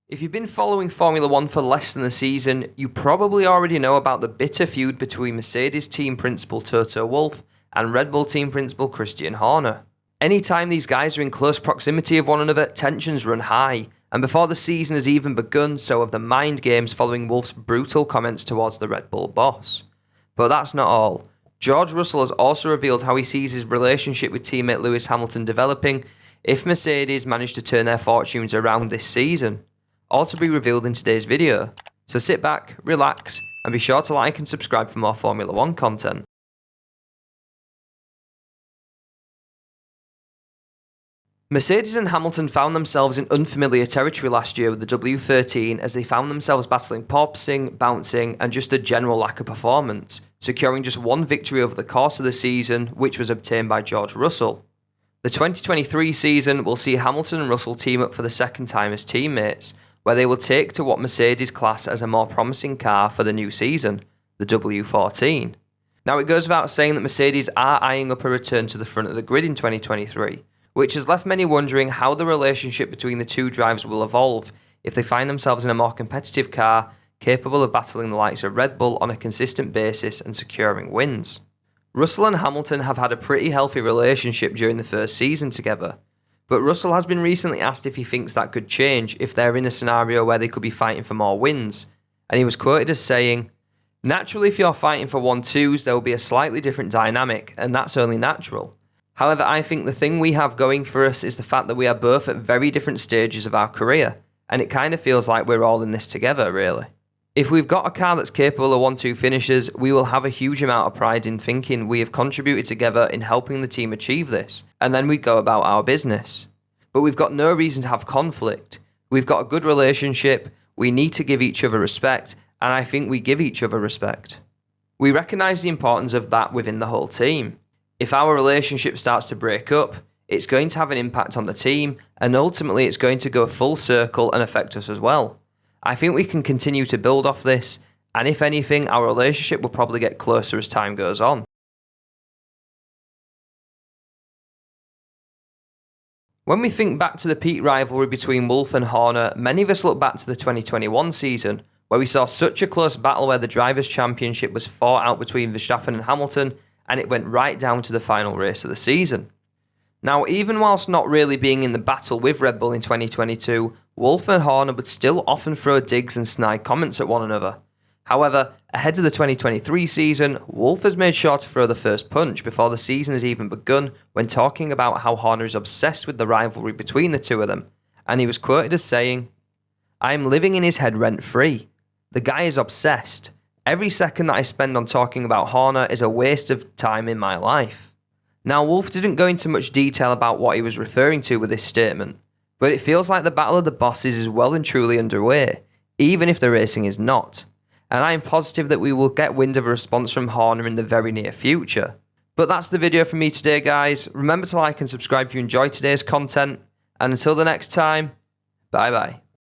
If you've been following Formula 1 for less than a season, you probably already know about the bitter feud between Mercedes team principal Toto Wolff and Red Bull team principal Christian Horner. Anytime these guys are in close proximity of one another, tensions run high, and before the season has even begun, so have the mind games following Wolff's brutal comments towards the Red Bull boss. But that's not all. George Russell has also revealed how he sees his relationship with teammate Lewis Hamilton developing if Mercedes manage to turn their fortunes around this season. All to be revealed in today's video. So sit back, relax, and be sure to like and subscribe for more Formula 1 content. Mercedes and Hamilton found themselves in unfamiliar territory last year with the W13 as they found themselves battling porpoising, bouncing, and just a general lack of performance, securing just one victory over the course of the season, which was obtained by George Russell. The 2023 season will see Hamilton and Russell team up for the second time as teammates, where they will take to what Mercedes class as a more promising car for the new season, the W14. Now it goes without saying that Mercedes are eyeing up a return to the front of the grid in 2023, which has left many wondering how the relationship between the two drivers will evolve if they find themselves in a more competitive car capable of battling the likes of Red Bull on a consistent basis and securing wins. Russell and Hamilton have had a pretty healthy relationship during the first season together, but Russell has been recently asked if he thinks that could change if they're in a scenario where they could be fighting for more wins, and he was quoted as saying, "Naturally, if you're fighting for 1-2s, there will be a slightly different dynamic, and that's only natural. However, I think the thing we have going for us is the fact that we are both at very different stages of our career, and it kind of feels like we're all in this together, really. If we've got a car that's capable of 1-2 finishes, we will have a huge amount of pride in thinking we have contributed together in helping the team achieve this, and then we go about our business. But we've got no reason to have conflict. We've got a good relationship, we need to give each other respect, and I think we give each other respect. We recognise the importance of that within the whole team. If our relationship starts to break up, it's going to have an impact on the team, and ultimately it's going to go full circle and affect us as well. I think we can continue to build off this, and if anything, our relationship will probably get closer as time goes on." When we think back to the peak rivalry between Wolff and Horner, many of us look back to the 2021 season, where we saw such a close battle where the Drivers' Championship was fought out between Verstappen and Hamilton, and it went right down to the final race of the season. Now, even whilst not really being in the battle with Red Bull in 2022, Wolff and Horner would still often throw digs and snide comments at one another. However, ahead of the 2023 season, Wolff has made sure to throw the first punch before the season has even begun when talking about how Horner is obsessed with the rivalry between the two of them, and he was quoted as saying, "I am living in his head rent-free. The guy is obsessed. Every second that I spend on talking about Horner is a waste of time in my life." Now, Wolff didn't go into much detail about what he was referring to with this statement, but it feels like the Battle of the Bosses is well and truly underway, even if the racing is not, and I am positive that we will get wind of a response from Horner in the very near future. But that's the video from me today, guys. Remember to like and subscribe if you enjoyed today's content, and until the next time, bye bye.